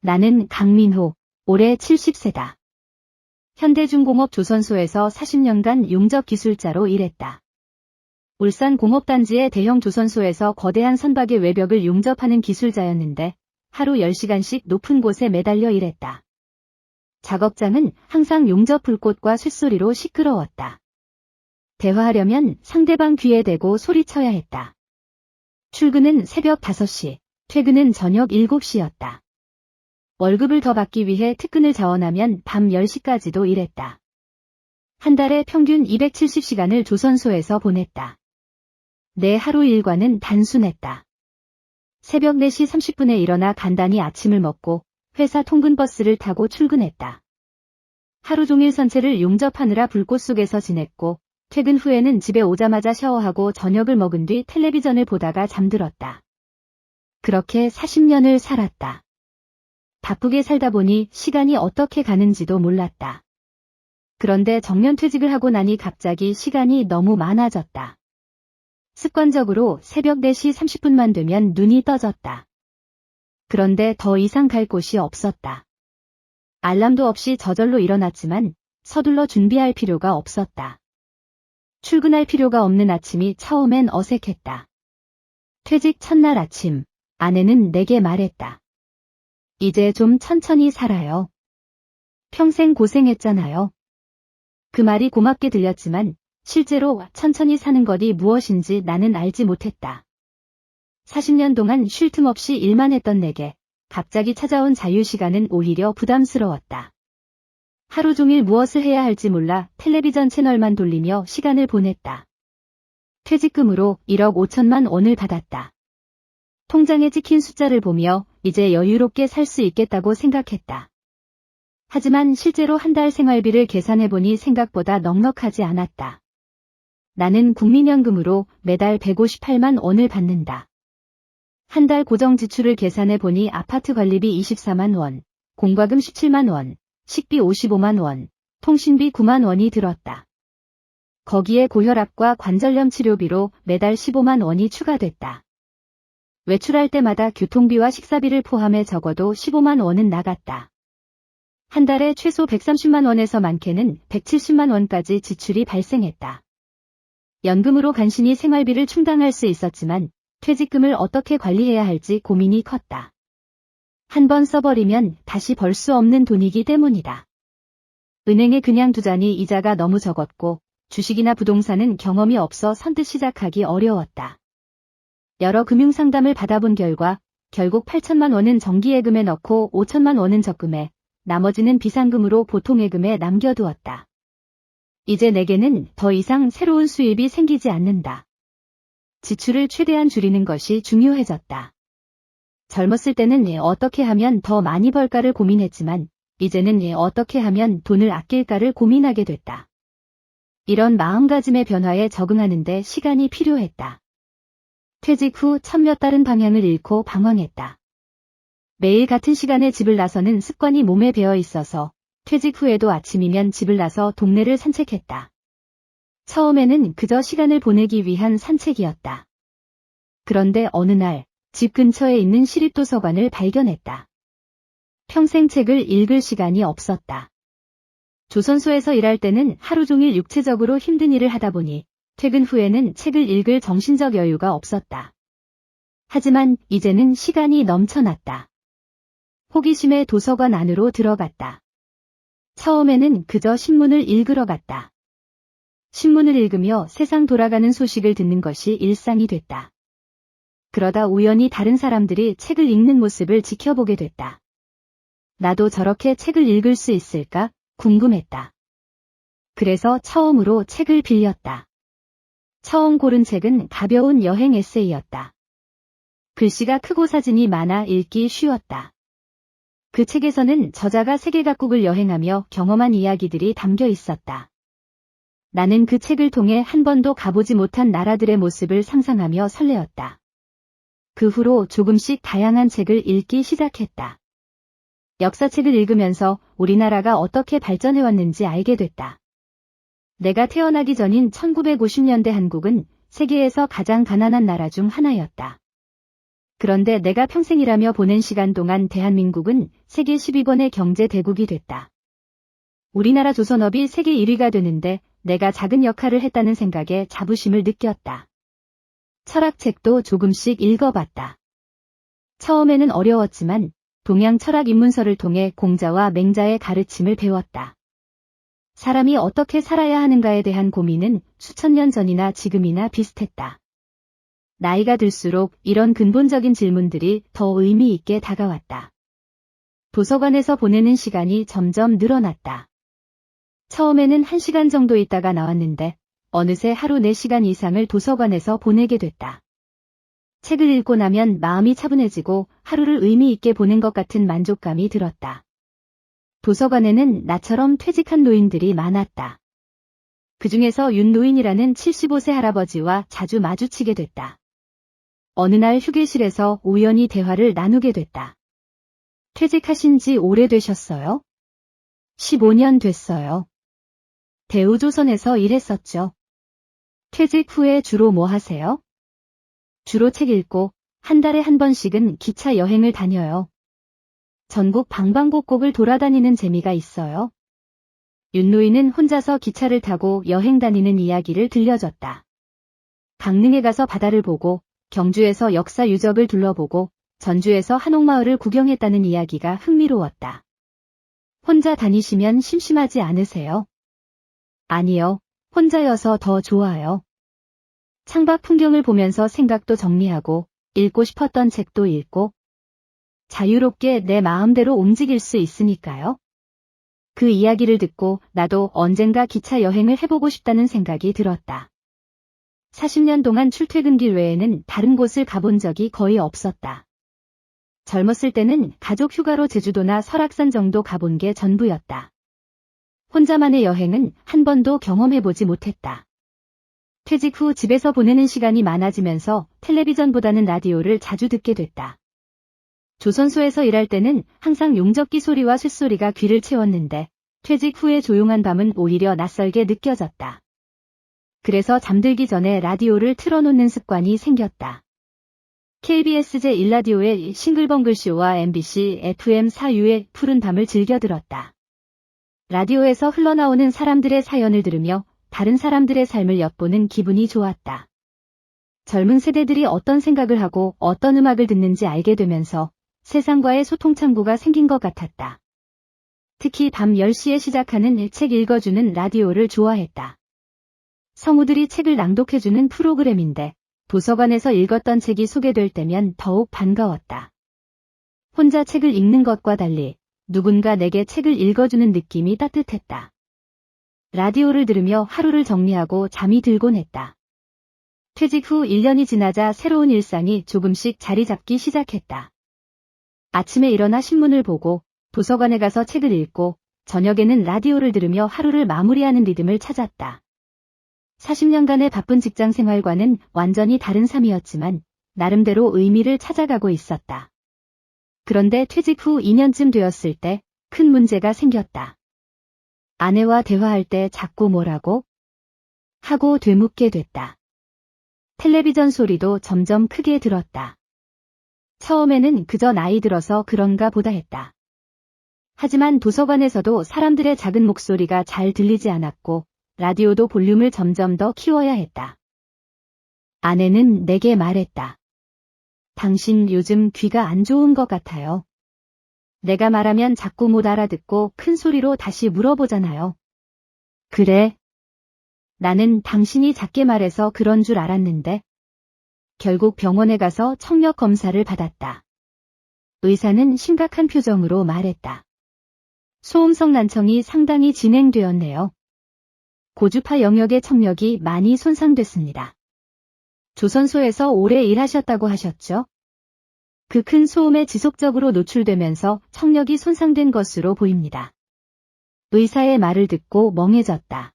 나는 강민호, 올해 70세다. 현대중공업 조선소에서 40년간 용접기술자로 일했다. 울산 공업단지의 대형 조선소에서 거대한 선박의 외벽을 용접하는 기술자였는데 하루 10시간씩 높은 곳에 매달려 일했다. 작업장은 항상 용접 불꽃과 쇳소리로 시끄러웠다. 대화하려면 상대방 귀에 대고 소리쳐야 했다. 출근은 새벽 5시, 퇴근은 저녁 7시였다. 월급을 더 받기 위해 특근을 자원하면 밤 10시까지도 일했다. 한 달에 평균 270시간을 조선소에서 보냈다. 내 하루 일과는 단순했다. 새벽 4시 30분에 일어나 간단히 아침을 먹고 회사 통근버스를 타고 출근했다. 하루 종일 선체를 용접하느라 불꽃 속에서 지냈고 퇴근 후에는 집에 오자마자 샤워하고 저녁을 먹은 뒤 텔레비전을 보다가 잠들었다. 그렇게 40년을 살았다. 바쁘게 살다 보니 시간이 어떻게 가는지도 몰랐다. 그런데 정년퇴직을 하고 나니 갑자기 시간이 너무 많아졌다. 습관적으로 새벽 4시 30분만 되면 눈이 떠졌다. 그런데 더 이상 갈 곳이 없었다. 알람도 없이 저절로 일어났지만 서둘러 준비할 필요가 없었다. 출근할 필요가 없는 아침이 처음엔 어색했다. 퇴직 첫날 아침, 아내는 내게 말했다. 이제 좀 천천히 살아요. 평생 고생했잖아요. 그 말이 고맙게 들렸지만 실제로 천천히 사는 것이 무엇인지 나는 알지 못했다. 40년 동안 쉴 틈 없이 일만 했던 내게 갑자기 찾아온 자유시간은 오히려 부담스러웠다. 하루 종일 무엇을 해야 할지 몰라 텔레비전 채널만 돌리며 시간을 보냈다. 퇴직금으로 1억 5천만 원을 받았다. 통장에 찍힌 숫자를 보며 이제 여유롭게 살 수 있겠다고 생각했다. 하지만 실제로 한 달 생활비를 계산해보니 생각보다 넉넉하지 않았다. 나는 국민연금으로 매달 158만 원을 받는다. 한 달 고정 지출을 계산해보니 아파트 관리비 24만 원, 공과금 17만 원, 식비 55만 원, 통신비 9만 원이 들었다. 거기에 고혈압과 관절염 치료비로 매달 15만 원이 추가됐다. 외출할 때마다 교통비와 식사비를 포함해 적어도 15만 원은 나갔다. 한 달에 최소 130만 원에서 많게는 170만 원까지 지출이 발생했다. 연금으로 간신히 생활비를 충당할 수 있었지만 퇴직금을 어떻게 관리해야 할지 고민이 컸다. 한 번 써버리면 다시 벌 수 없는 돈이기 때문이다. 은행에 그냥 두자니 이자가 너무 적었고 주식이나 부동산은 경험이 없어 선뜻 시작하기 어려웠다. 여러 금융상담을 받아본 결과 결국 8천만 원은 정기예금에 넣고 5천만 원은 적금에, 나머지는 비상금으로 보통예금에 남겨두었다. 이제 내게는 더 이상 새로운 수입이 생기지 않는다. 지출을 최대한 줄이는 것이 중요해졌다. 젊었을 때는 어떻게 하면 더 많이 벌까를 고민했지만 이제는 어떻게 하면 돈을 아낄까를 고민하게 됐다. 이런 마음가짐의 변화에 적응하는데 시간이 필요했다. 퇴직 후 천몇 달은 방향을 잃고 방황했다. 매일 같은 시간에 집을 나서는 습관이 몸에 배어 있어서 퇴직 후에도 아침이면 집을 나서 동네를 산책했다. 처음에는 그저 시간을 보내기 위한 산책이었다. 그런데 어느 날 집 근처에 있는 시립도서관을 발견했다. 평생 책을 읽을 시간이 없었다. 조선소에서 일할 때는 하루 종일 육체적으로 힘든 일을 하다 보니 퇴근 후에는 책을 읽을 정신적 여유가 없었다. 하지만 이제는 시간이 넘쳐났다. 호기심에 도서관 안으로 들어갔다. 처음에는 그저 신문을 읽으러 갔다. 신문을 읽으며 세상 돌아가는 소식을 듣는 것이 일상이 됐다. 그러다 우연히 다른 사람들이 책을 읽는 모습을 지켜보게 됐다. 나도 저렇게 책을 읽을 수 있을까 궁금했다. 그래서 처음으로 책을 빌렸다. 처음 고른 책은 가벼운 여행 에세이였다. 글씨가 크고 사진이 많아 읽기 쉬웠다. 그 책에서는 저자가 세계 각국을 여행하며 경험한 이야기들이 담겨 있었다. 나는 그 책을 통해 한 번도 가보지 못한 나라들의 모습을 상상하며 설레었다. 그 후로 조금씩 다양한 책을 읽기 시작했다. 역사책을 읽으면서 우리나라가 어떻게 발전해왔는지 알게 됐다. 내가 태어나기 전인 1950년대 한국은 세계에서 가장 가난한 나라 중 하나였다. 그런데 내가 평생이라며 보낸 시간 동안 대한민국은 세계 10위권의 경제 대국이 됐다. 우리나라 조선업이 세계 1위가 되는데 내가 작은 역할을 했다는 생각에 자부심을 느꼈다. 철학책도 조금씩 읽어봤다. 처음에는 어려웠지만 동양 철학 입문서를 통해 공자와 맹자의 가르침을 배웠다. 사람이 어떻게 살아야 하는가에 대한 고민은 수천 년 전이나 지금이나 비슷했다. 나이가 들수록 이런 근본적인 질문들이 더 의미 있게 다가왔다. 도서관에서 보내는 시간이 점점 늘어났다. 처음에는 1시간 정도 있다가 나왔는데 어느새 하루 4시간 이상을 도서관에서 보내게 됐다. 책을 읽고 나면 마음이 차분해지고 하루를 의미 있게 보낸 것 같은 만족감이 들었다. 도서관에는 나처럼 퇴직한 노인들이 많았다. 그중에서 윤노인이라는 75세 할아버지와 자주 마주치게 됐다. 어느 날 휴게실에서 우연히 대화를 나누게 됐다. 퇴직하신 지 오래되셨어요? 15년 됐어요. 대우조선에서 일했었죠. 퇴직 후에 주로 뭐 하세요? 주로 책 읽고 한 달에 한 번씩은 기차 여행을 다녀요. 전국 방방곡곡을 돌아다니는 재미가 있어요. 윤노인은 혼자서 기차를 타고 여행 다니는 이야기를 들려줬다. 강릉에 가서 바다를 보고 경주에서 역사 유적을 둘러보고 전주에서 한옥마을을 구경했다는 이야기가 흥미로웠다. 혼자 다니시면 심심하지 않으세요? 아니요, 혼자여서 더 좋아요. 창밖 풍경을 보면서 생각도 정리하고 읽고 싶었던 책도 읽고 자유롭게 내 마음대로 움직일 수 있으니까요. 그 이야기를 듣고 나도 언젠가 기차 여행을 해보고 싶다는 생각이 들었다. 40년 동안 출퇴근길 외에는 다른 곳을 가본 적이 거의 없었다. 젊었을 때는 가족 휴가로 제주도나 설악산 정도 가본 게 전부였다. 혼자만의 여행은 한 번도 경험해보지 못했다. 퇴직 후 집에서 보내는 시간이 많아지면서 텔레비전보다는 라디오를 자주 듣게 됐다. 조선소에서 일할 때는 항상 용접기 소리와 쇳소리가 귀를 채웠는데 퇴직 후에 조용한 밤은 오히려 낯설게 느껴졌다. 그래서 잠들기 전에 라디오를 틀어놓는 습관이 생겼다. KBS 제1라디오의 싱글벙글쇼와 MBC FM 사유의 푸른 밤을 즐겨 들었다. 라디오에서 흘러나오는 사람들의 사연을 들으며 다른 사람들의 삶을 엿보는 기분이 좋았다. 젊은 세대들이 어떤 생각을 하고 어떤 음악을 듣는지 알게 되면서 세상과의 소통 창구가 생긴 것 같았다. 특히 밤 10시에 시작하는 책 읽어주는 라디오를 좋아했다. 성우들이 책을 낭독해주는 프로그램인데 도서관에서 읽었던 책이 소개될 때면 더욱 반가웠다. 혼자 책을 읽는 것과 달리 누군가 내게 책을 읽어주는 느낌이 따뜻했다. 라디오를 들으며 하루를 정리하고 잠이 들곤 했다. 퇴직 후 1년이 지나자 새로운 일상이 조금씩 자리 잡기 시작했다. 아침에 일어나 신문을 보고 도서관에 가서 책을 읽고 저녁에는 라디오를 들으며 하루를 마무리하는 리듬을 찾았다. 40년간의 바쁜 직장 생활과는 완전히 다른 삶이었지만 나름대로 의미를 찾아가고 있었다. 그런데 퇴직 후 2년쯤 되었을 때 큰 문제가 생겼다. 아내와 대화할 때 자꾸 뭐라고? 하고 되묻게 됐다. 텔레비전 소리도 점점 크게 들었다. 처음에는 그저 나이 들어서 그런가 보다 했다. 하지만 도서관에서도 사람들의 작은 목소리가 잘 들리지 않았고 라디오도 볼륨을 점점 더 키워야 했다. 아내는 내게 말했다. 당신 요즘 귀가 안 좋은 것 같아요. 내가 말하면 자꾸 못 알아듣고 큰 소리로 다시 물어보잖아요. 그래? 나는 당신이 작게 말해서 그런 줄 알았는데. 결국 병원에 가서 청력 검사를 받았다. 의사는 심각한 표정으로 말했다. 소음성 난청이 상당히 진행되었네요. 고주파 영역의 청력이 많이 손상됐습니다. 조선소에서 오래 일하셨다고 하셨죠? 그 큰 소음에 지속적으로 노출되면서 청력이 손상된 것으로 보입니다. 의사의 말을 듣고 멍해졌다.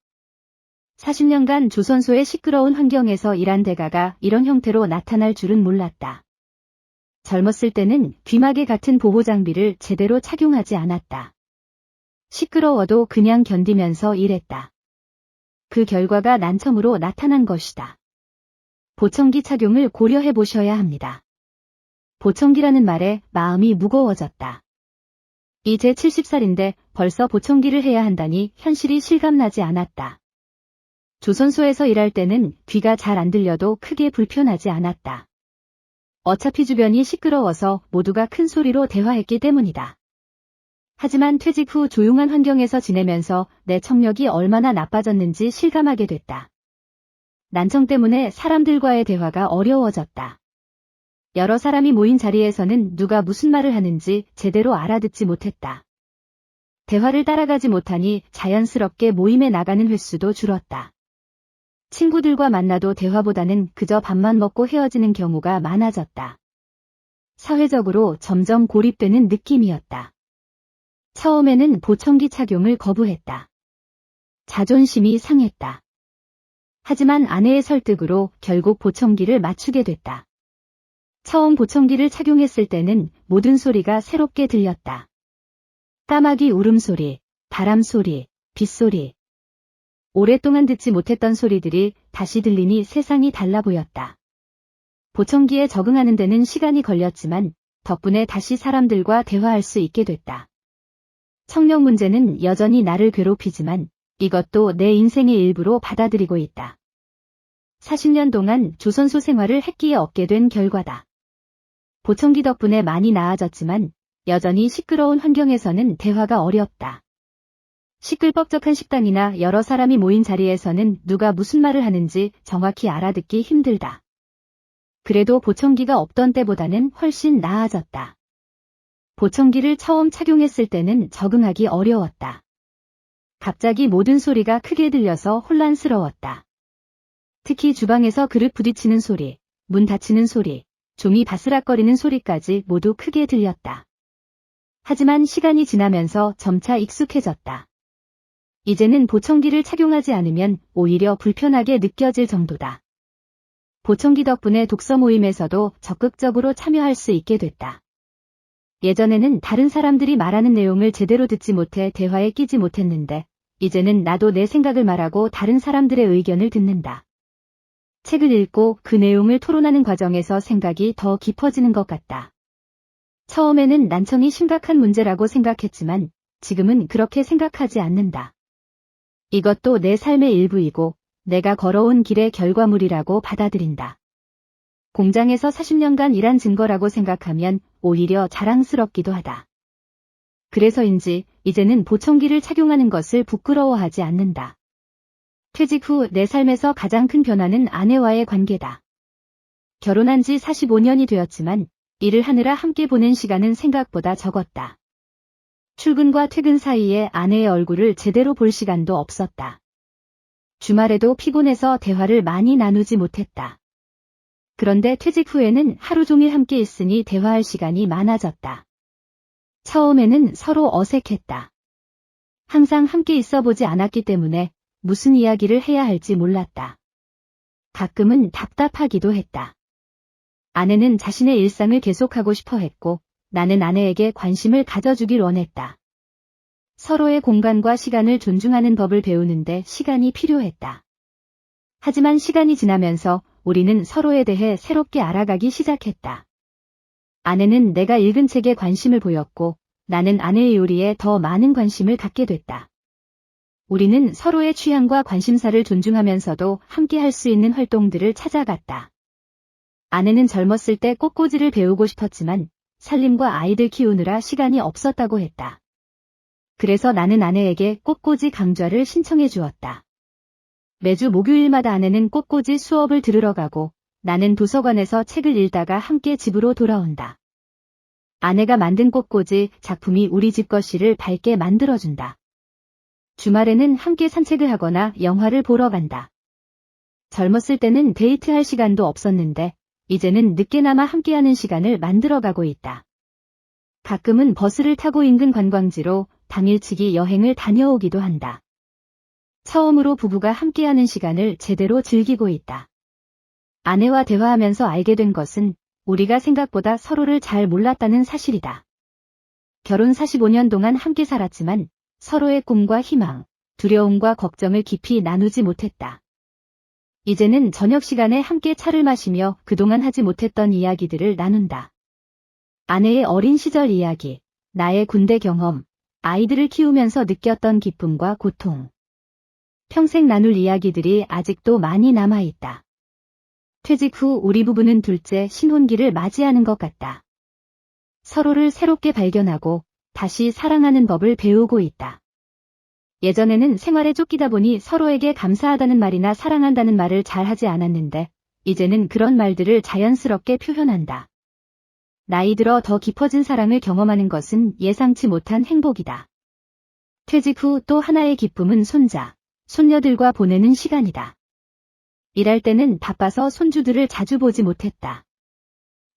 40년간 조선소의 시끄러운 환경에서 일한 대가가 이런 형태로 나타날 줄은 몰랐다. 젊었을 때는 귀마개 같은 보호 장비를 제대로 착용하지 않았다. 시끄러워도 그냥 견디면서 일했다. 그 결과가 난청으로 나타난 것이다. 보청기 착용을 고려해 보셔야 합니다. 보청기라는 말에 마음이 무거워졌다. 이제 70살인데 벌써 보청기를 해야 한다니 현실이 실감나지 않았다. 조선소에서 일할 때는 귀가 잘 안 들려도 크게 불편하지 않았다. 어차피 주변이 시끄러워서 모두가 큰 소리로 대화했기 때문이다. 하지만 퇴직 후 조용한 환경에서 지내면서 내 청력이 얼마나 나빠졌는지 실감하게 됐다. 난청 때문에 사람들과의 대화가 어려워졌다. 여러 사람이 모인 자리에서는 누가 무슨 말을 하는지 제대로 알아듣지 못했다. 대화를 따라가지 못하니 자연스럽게 모임에 나가는 횟수도 줄었다. 친구들과 만나도 대화보다는 그저 밥만 먹고 헤어지는 경우가 많아졌다. 사회적으로 점점 고립되는 느낌이었다. 처음에는 보청기 착용을 거부했다. 자존심이 상했다. 하지만 아내의 설득으로 결국 보청기를 맞추게 됐다. 처음 보청기를 착용했을 때는 모든 소리가 새롭게 들렸다. 까마귀 울음소리, 바람소리, 빗소리. 오랫동안 듣지 못했던 소리들이 다시 들리니 세상이 달라 보였다. 보청기에 적응하는 데는 시간이 걸렸지만 덕분에 다시 사람들과 대화할 수 있게 됐다. 청력 문제는 여전히 나를 괴롭히지만 이것도 내 인생의 일부로 받아들이고 있다. 40년 동안 조선소 생활을 했기에 얻게 된 결과다. 보청기 덕분에 많이 나아졌지만 여전히 시끄러운 환경에서는 대화가 어렵다. 시끌벅적한 식당이나 여러 사람이 모인 자리에서는 누가 무슨 말을 하는지 정확히 알아듣기 힘들다. 그래도 보청기가 없던 때보다는 훨씬 나아졌다. 보청기를 처음 착용했을 때는 적응하기 어려웠다. 갑자기 모든 소리가 크게 들려서 혼란스러웠다. 특히 주방에서 그릇 부딪히는 소리, 문 닫히는 소리, 종이 바스락거리는 소리까지 모두 크게 들렸다. 하지만 시간이 지나면서 점차 익숙해졌다. 이제는 보청기를 착용하지 않으면 오히려 불편하게 느껴질 정도다. 보청기 덕분에 독서 모임에서도 적극적으로 참여할 수 있게 됐다. 예전에는 다른 사람들이 말하는 내용을 제대로 듣지 못해 대화에 끼지 못했는데 이제는 나도 내 생각을 말하고 다른 사람들의 의견을 듣는다. 책을 읽고 그 내용을 토론하는 과정에서 생각이 더 깊어지는 것 같다. 처음에는 난청이 심각한 문제라고 생각했지만 지금은 그렇게 생각하지 않는다. 이것도 내 삶의 일부이고 내가 걸어온 길의 결과물이라고 받아들인다. 공장에서 40년간 일한 증거라고 생각하면 오히려 자랑스럽기도 하다. 그래서인지 이제는 보청기를 착용하는 것을 부끄러워하지 않는다. 퇴직 후 내 삶에서 가장 큰 변화는 아내와의 관계다. 결혼한 지 45년이 되었지만 일을 하느라 함께 보낸 시간은 생각보다 적었다. 출근과 퇴근 사이에 아내의 얼굴을 제대로 볼 시간도 없었다. 주말에도 피곤해서 대화를 많이 나누지 못했다. 그런데 퇴직 후에는 하루 종일 함께 있으니 대화할 시간이 많아졌다. 처음에는 서로 어색했다. 항상 함께 있어 보지 않았기 때문에 무슨 이야기를 해야 할지 몰랐다. 가끔은 답답하기도 했다. 아내는 자신의 일상을 계속하고 싶어 했고 나는 아내에게 관심을 가져주길 원했다. 서로의 공간과 시간을 존중하는 법을 배우는데 시간이 필요했다. 하지만 시간이 지나면서 우리는 서로에 대해 새롭게 알아가기 시작했다. 아내는 내가 읽은 책에 관심을 보였고 나는 아내의 요리에 더 많은 관심을 갖게 됐다. 우리는 서로의 취향과 관심사를 존중하면서도 함께 할 수 있는 활동들을 찾아갔다. 아내는 젊었을 때 꽃꽂이를 배우고 싶었지만 살림과 아이들 키우느라 시간이 없었다고 했다. 그래서 나는 아내에게 꽃꽂이 강좌를 신청해 주었다. 매주 목요일마다 아내는 꽃꽂이 수업을 들으러 가고 나는 도서관에서 책을 읽다가 함께 집으로 돌아온다. 아내가 만든 꽃꽂이 작품이 우리 집 거실을 밝게 만들어준다. 주말에는 함께 산책을 하거나 영화를 보러 간다. 젊었을 때는 데이트할 시간도 없었는데 이제는 늦게나마 함께하는 시간을 만들어가고 있다. 가끔은 버스를 타고 인근 관광지로 당일치기 여행을 다녀오기도 한다. 처음으로 부부가 함께하는 시간을 제대로 즐기고 있다. 아내와 대화하면서 알게 된 것은 우리가 생각보다 서로를 잘 몰랐다는 사실이다. 결혼 45년 동안 함께 살았지만 서로의 꿈과 희망, 두려움과 걱정을 깊이 나누지 못했다. 이제는 저녁 시간에 함께 차를 마시며 그동안 하지 못했던 이야기들을 나눈다. 아내의 어린 시절 이야기, 나의 군대 경험, 아이들을 키우면서 느꼈던 기쁨과 고통. 평생 나눌 이야기들이 아직도 많이 남아있다. 퇴직 후 우리 부부는 둘째 신혼기를 맞이하는 것 같다. 서로를 새롭게 발견하고 다시 사랑하는 법을 배우고 있다. 예전에는 생활에 쫓기다 보니 서로에게 감사하다는 말이나 사랑한다는 말을 잘 하지 않았는데, 이제는 그런 말들을 자연스럽게 표현한다. 나이 들어 더 깊어진 사랑을 경험하는 것은 예상치 못한 행복이다. 퇴직 후 또 하나의 기쁨은 손자, 손녀들과 보내는 시간이다. 일할 때는 바빠서 손주들을 자주 보지 못했다.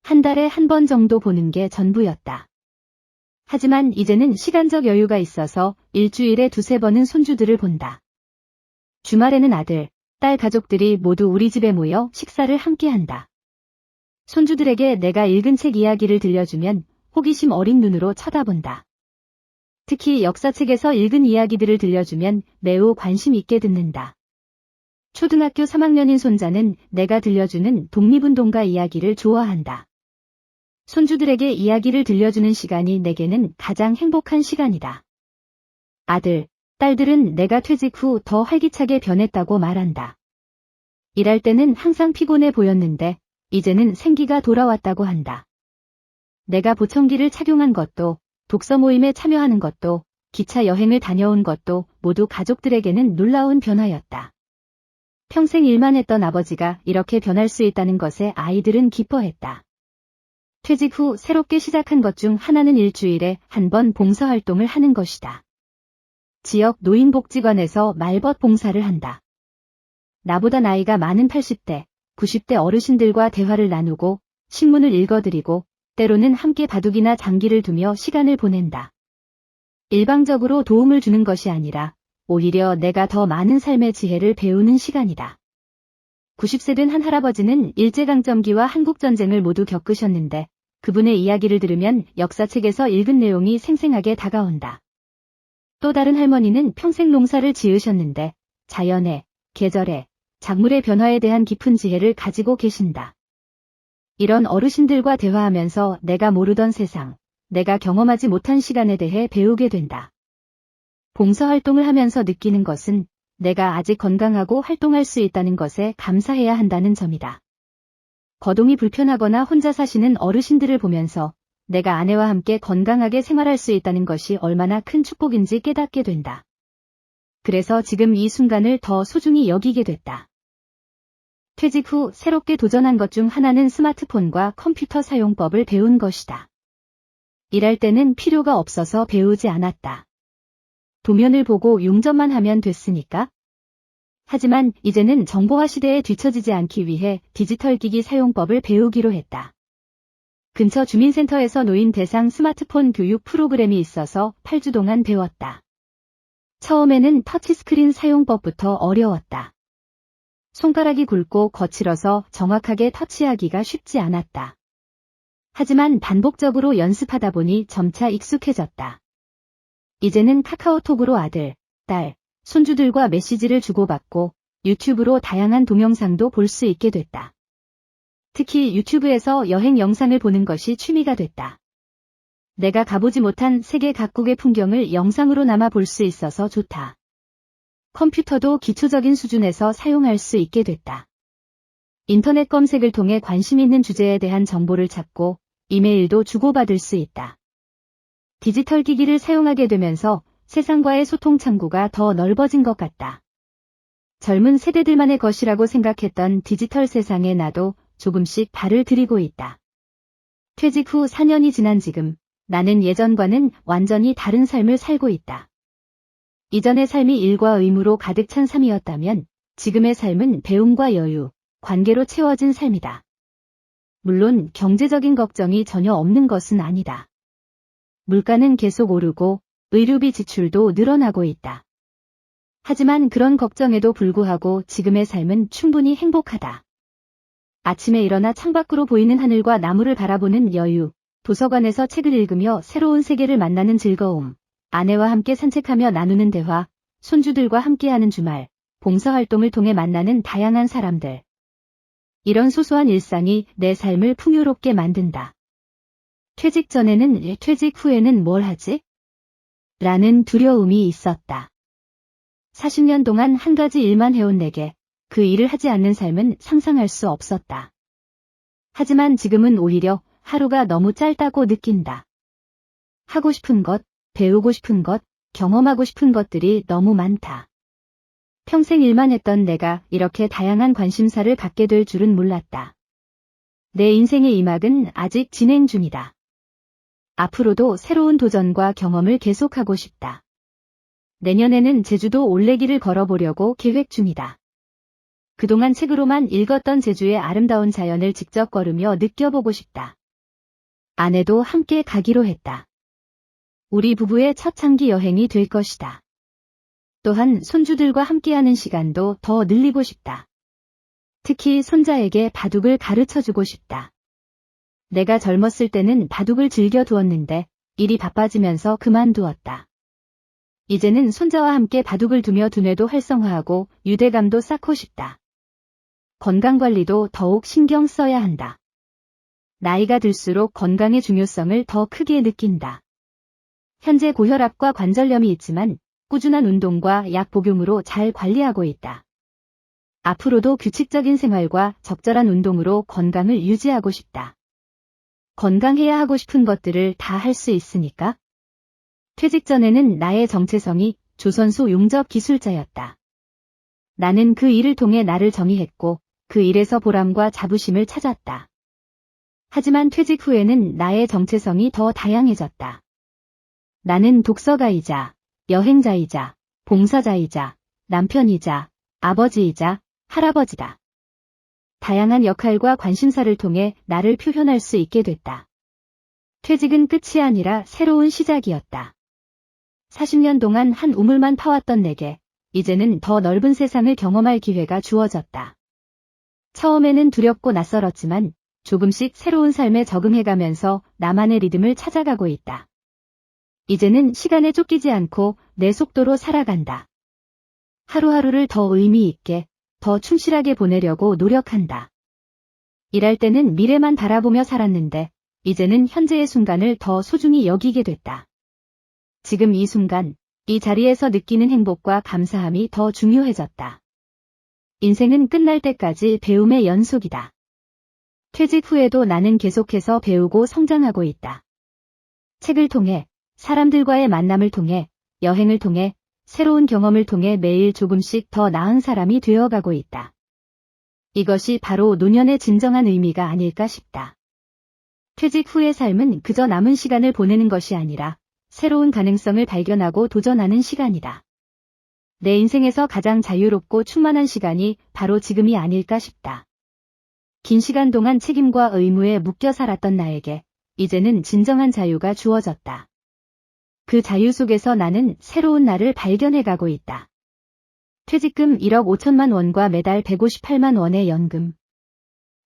한 달에 한 번 정도 보는 게 전부였다. 하지만 이제는 시간적 여유가 있어서 일주일에 두세 번은 손주들을 본다. 주말에는 아들, 딸 가족들이 모두 우리 집에 모여 식사를 함께 한다. 손주들에게 내가 읽은 책 이야기를 들려주면 호기심 어린 눈으로 쳐다본다. 특히 역사책에서 읽은 이야기들을 들려주면 매우 관심 있게 듣는다. 초등학교 3학년인 손자는 내가 들려주는 독립운동가 이야기를 좋아한다. 손주들에게 이야기를 들려주는 시간이 내게는 가장 행복한 시간이다. 아들, 딸들은 내가 퇴직 후 더 활기차게 변했다고 말한다. 일할 때는 항상 피곤해 보였는데 이제는 생기가 돌아왔다고 한다. 내가 보청기를 착용한 것도, 독서 모임에 참여하는 것도, 기차 여행을 다녀온 것도 모두 가족들에게는 놀라운 변화였다. 평생 일만 했던 아버지가 이렇게 변할 수 있다는 것에 아이들은 기뻐했다. 퇴직 후 새롭게 시작한 것 중 하나는 일주일에 한 번 봉사활동을 하는 것이다. 지역 노인복지관에서 말벗 봉사를 한다. 나보다 나이가 많은 80대, 90대 어르신들과 대화를 나누고 신문을 읽어드리고 때로는 함께 바둑이나 장기를 두며 시간을 보낸다. 일방적으로 도움을 주는 것이 아니라 오히려 내가 더 많은 삶의 지혜를 배우는 시간이다. 90세 된 한 할아버지는 일제강점기와 한국전쟁을 모두 겪으셨는데 그분의 이야기를 들으면 역사책에서 읽은 내용이 생생하게 다가온다. 또 다른 할머니는 평생 농사를 지으셨는데 자연의, 계절의, 작물의 변화에 대한 깊은 지혜를 가지고 계신다. 이런 어르신들과 대화하면서 내가 모르던 세상, 내가 경험하지 못한 시간에 대해 배우게 된다. 봉사활동을 하면서 느끼는 것은 내가 아직 건강하고 활동할 수 있다는 것에 감사해야 한다는 점이다. 거동이 불편하거나 혼자 사시는 어르신들을 보면서 내가 아내와 함께 건강하게 생활할 수 있다는 것이 얼마나 큰 축복인지 깨닫게 된다. 그래서 지금 이 순간을 더 소중히 여기게 됐다. 퇴직 후 새롭게 도전한 것 중 하나는 스마트폰과 컴퓨터 사용법을 배운 것이다. 일할 때는 필요가 없어서 배우지 않았다. 도면을 보고 용접만 하면 됐으니까. 하지만 이제는 정보화 시대에 뒤처지지 않기 위해 디지털 기기 사용법을 배우기로 했다. 근처 주민센터에서 노인 대상 스마트폰 교육 프로그램이 있어서 8주 동안 배웠다. 처음에는 터치스크린 사용법부터 어려웠다. 손가락이 굵고 거칠어서 정확하게 터치하기가 쉽지 않았다. 하지만 반복적으로 연습하다 보니 점차 익숙해졌다. 이제는 카카오톡으로 아들, 딸, 손주들과 메시지를 주고받고 유튜브로 다양한 동영상도 볼 수 있게 됐다. 특히 유튜브에서 여행 영상을 보는 것이 취미가 됐다. 내가 가보지 못한 세계 각국의 풍경을 영상으로나마 볼 수 있어서 좋다. 컴퓨터도 기초적인 수준에서 사용할 수 있게 됐다. 인터넷 검색을 통해 관심 있는 주제에 대한 정보를 찾고 이메일도 주고받을 수 있다. 디지털 기기를 사용하게 되면서 세상과의 소통 창구가 더 넓어진 것 같다. 젊은 세대들만의 것이라고 생각했던 디지털 세상에 나도 조금씩 발을 들이고 있다. 퇴직 후 4년이 지난 지금 나는 예전과는 완전히 다른 삶을 살고 있다. 이전의 삶이 일과 의무로 가득 찬 삶이었다면 지금의 삶은 배움과 여유, 관계로 채워진 삶이다. 물론 경제적인 걱정이 전혀 없는 것은 아니다. 물가는 계속 오르고 의료비 지출도 늘어나고 있다. 하지만 그런 걱정에도 불구하고 지금의 삶은 충분히 행복하다. 아침에 일어나 창밖으로 보이는 하늘과 나무를 바라보는 여유, 도서관에서 책을 읽으며 새로운 세계를 만나는 즐거움, 아내와 함께 산책하며 나누는 대화, 손주들과 함께하는 주말, 봉사활동을 통해 만나는 다양한 사람들. 이런 소소한 일상이 내 삶을 풍요롭게 만든다. 퇴직 전에는 퇴직 후에는 뭘 하지? 라는 두려움이 있었다. 40년 동안 한 가지 일만 해온 내게 그 일을 하지 않는 삶은 상상할 수 없었다. 하지만 지금은 오히려 하루가 너무 짧다고 느낀다. 하고 싶은 것, 배우고 싶은 것, 경험하고 싶은 것들이 너무 많다. 평생 일만 했던 내가 이렇게 다양한 관심사를 갖게 될 줄은 몰랐다. 내 인생의 이 막은 아직 진행 중이다. 앞으로도 새로운 도전과 경험을 계속하고 싶다. 내년에는 제주도 올레길을 걸어보려고 계획 중이다. 그동안 책으로만 읽었던 제주의 아름다운 자연을 직접 걸으며 느껴보고 싶다. 아내도 함께 가기로 했다. 우리 부부의 첫 장기 여행이 될 것이다. 또한 손주들과 함께하는 시간도 더 늘리고 싶다. 특히 손자에게 바둑을 가르쳐주고 싶다. 내가 젊었을 때는 바둑을 즐겨 두었는데 일이 바빠지면서 그만두었다. 이제는 손자와 함께 바둑을 두며 두뇌도 활성화하고 유대감도 쌓고 싶다. 건강관리도 더욱 신경 써야 한다. 나이가 들수록 건강의 중요성을 더 크게 느낀다. 현재 고혈압과 관절염이 있지만 꾸준한 운동과 약 복용으로 잘 관리하고 있다. 앞으로도 규칙적인 생활과 적절한 운동으로 건강을 유지하고 싶다. 건강해야 하고 싶은 것들을 다 할 수 있으니까. 퇴직 전에는 나의 정체성이 조선소 용접 기술자였다. 나는 그 일을 통해 나를 정의했고 그 일에서 보람과 자부심을 찾았다. 하지만 퇴직 후에는 나의 정체성이 더 다양해졌다. 나는 독서가이자 여행자이자 봉사자이자 남편이자 아버지이자 할아버지다. 다양한 역할과 관심사를 통해 나를 표현할 수 있게 됐다. 퇴직은 끝이 아니라 새로운 시작이었다. 40년 동안 한 우물만 파왔던 내게 이제는 더 넓은 세상을 경험할 기회가 주어졌다. 처음에는 두렵고 낯설었지만 조금씩 새로운 삶에 적응해가면서 나만의 리듬을 찾아가고 있다. 이제는 시간에 쫓기지 않고 내 속도로 살아간다. 하루하루를 더 의미 있게, 더 충실하게 보내려고 노력한다. 일할 때는 미래만 바라보며 살았는데 이제는 현재의 순간을 더 소중히 여기게 됐다. 지금 이 순간, 이 자리에서 느끼는 행복과 감사함이 더 중요해졌다. 인생은 끝날 때까지 배움의 연속이다. 퇴직 후에도 나는 계속해서 배우고 성장하고 있다. 책을 통해, 사람들과의 만남을 통해, 여행을 통해, 새로운 경험을 통해 매일 조금씩 더 나은 사람이 되어가고 있다. 이것이 바로 노년의 진정한 의미가 아닐까 싶다. 퇴직 후의 삶은 그저 남은 시간을 보내는 것이 아니라 새로운 가능성을 발견하고 도전하는 시간이다. 내 인생에서 가장 자유롭고 충만한 시간이 바로 지금이 아닐까 싶다. 긴 시간 동안 책임과 의무에 묶여 살았던 나에게 이제는 진정한 자유가 주어졌다. 그 자유 속에서 나는 새로운 나를 발견해가고 있다. 퇴직금 1억 5천만 원과 매달 158만 원의 연금.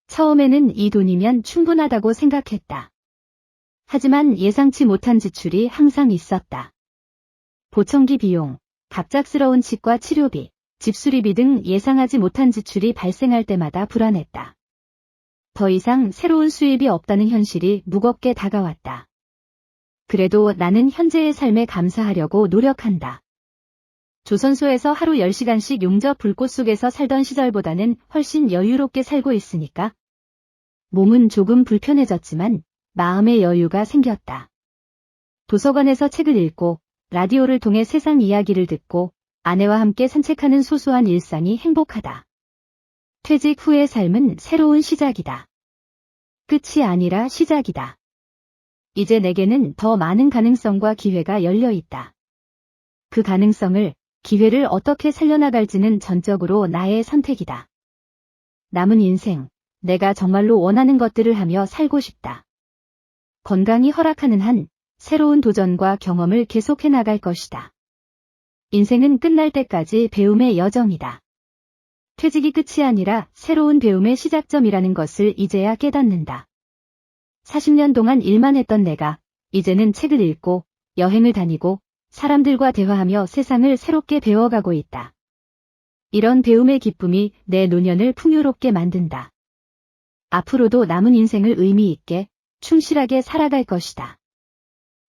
처음에는 이 돈이면 충분하다고 생각했다. 하지만 예상치 못한 지출이 항상 있었다. 보청기 비용, 갑작스러운 치과 치료비, 집수리비 등 예상하지 못한 지출이 발생할 때마다 불안했다. 더 이상 새로운 수입이 없다는 현실이 무겁게 다가왔다. 그래도 나는 현재의 삶에 감사하려고 노력한다. 조선소에서 하루 10시간씩 용접 불꽃 속에서 살던 시절보다는 훨씬 여유롭게 살고 있으니까. 몸은 조금 불편해졌지만 마음의 여유가 생겼다. 도서관에서 책을 읽고 라디오를 통해 세상 이야기를 듣고 아내와 함께 산책하는 소소한 일상이 행복하다. 퇴직 후의 삶은 새로운 시작이다. 끝이 아니라 시작이다. 이제 내게는 더 많은 가능성과 기회가 열려 있다. 그 가능성을, 기회를 어떻게 살려나갈지는 전적으로 나의 선택이다. 남은 인생, 내가 정말로 원하는 것들을 하며 살고 싶다. 건강이 허락하는 한, 새로운 도전과 경험을 계속해 나갈 것이다. 인생은 끝날 때까지 배움의 여정이다. 퇴직이 끝이 아니라 새로운 배움의 시작점이라는 것을 이제야 깨닫는다. 40년 동안 일만 했던 내가 이제는 책을 읽고 여행을 다니고 사람들과 대화하며 세상을 새롭게 배워가고 있다. 이런 배움의 기쁨이 내 노년을 풍요롭게 만든다. 앞으로도 남은 인생을 의미 있게 충실하게 살아갈 것이다.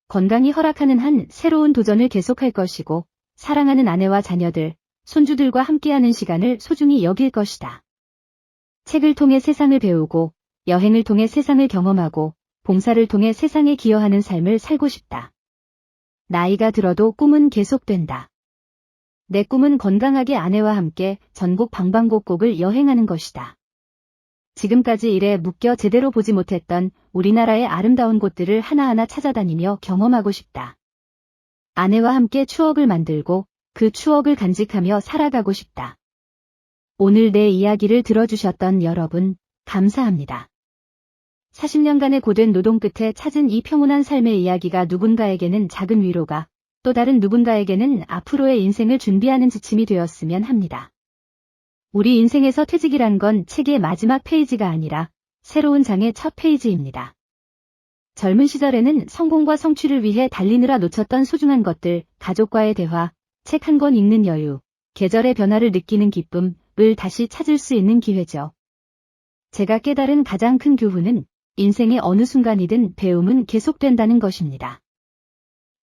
건강이 허락하는 한 새로운 도전을 계속할 것이고, 사랑하는 아내와 자녀들, 손주들과 함께하는 시간을 소중히 여길 것이다. 책을 통해 세상을 배우고, 여행을 통해 세상을 경험하고, 봉사를 통해 세상에 기여하는 삶을 살고 싶다. 나이가 들어도 꿈은 계속된다. 내 꿈은 건강하게 아내와 함께 전국 방방곡곡을 여행하는 것이다. 지금까지 일에 묶여 제대로 보지 못했던 우리나라의 아름다운 곳들을 하나하나 찾아다니며 경험하고 싶다. 아내와 함께 추억을 만들고 그 추억을 간직하며 살아가고 싶다. 오늘 내 이야기를 들어주셨던 여러분, 감사합니다. 40년간의 고된 노동 끝에 찾은 이 평온한 삶의 이야기가 누군가에게는 작은 위로가, 또 다른 누군가에게는 앞으로의 인생을 준비하는 지침이 되었으면 합니다. 우리 인생에서 퇴직이란 건 책의 마지막 페이지가 아니라 새로운 장의 첫 페이지입니다. 젊은 시절에는 성공과 성취를 위해 달리느라 놓쳤던 소중한 것들, 가족과의 대화, 책 한 권 읽는 여유, 계절의 변화를 느끼는 기쁨을 다시 찾을 수 있는 기회죠. 제가 깨달은 가장 큰 교훈은 인생의 어느 순간이든 배움은 계속된다는 것입니다.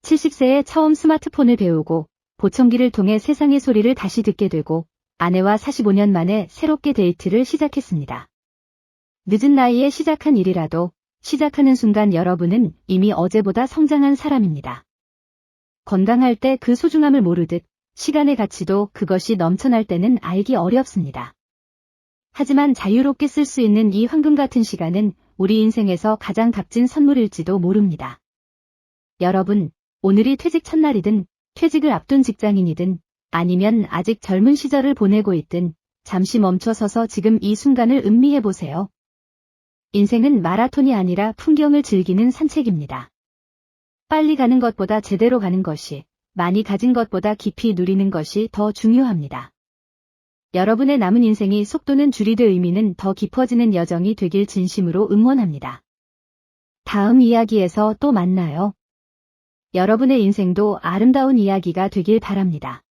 70세에 처음 스마트폰을 배우고 보청기를 통해 세상의 소리를 다시 듣게 되고 아내와 45년 만에 새롭게 데이트를 시작했습니다. 늦은 나이에 시작한 일이라도 시작하는 순간 여러분은 이미 어제보다 성장한 사람입니다. 건강할 때 그 소중함을 모르듯 시간의 가치도 그것이 넘쳐날 때는 알기 어렵습니다. 하지만 자유롭게 쓸 수 있는 이 황금 같은 시간은 우리 인생에서 가장 값진 선물일지도 모릅니다. 여러분, 오늘이 퇴직 첫날이든 퇴직을 앞둔 직장인이든 아니면 아직 젊은 시절을 보내고 있든 잠시 멈춰서서 지금 이 순간을 음미해보세요. 인생은 마라톤이 아니라 풍경을 즐기는 산책입니다. 빨리 가는 것보다 제대로 가는 것이, 많이 가진 것보다 깊이 누리는 것이 더 중요합니다. 여러분의 남은 인생이 속도는 줄이되 의미는 더 깊어지는 여정이 되길 진심으로 응원합니다. 다음 이야기에서 또 만나요. 여러분의 인생도 아름다운 이야기가 되길 바랍니다.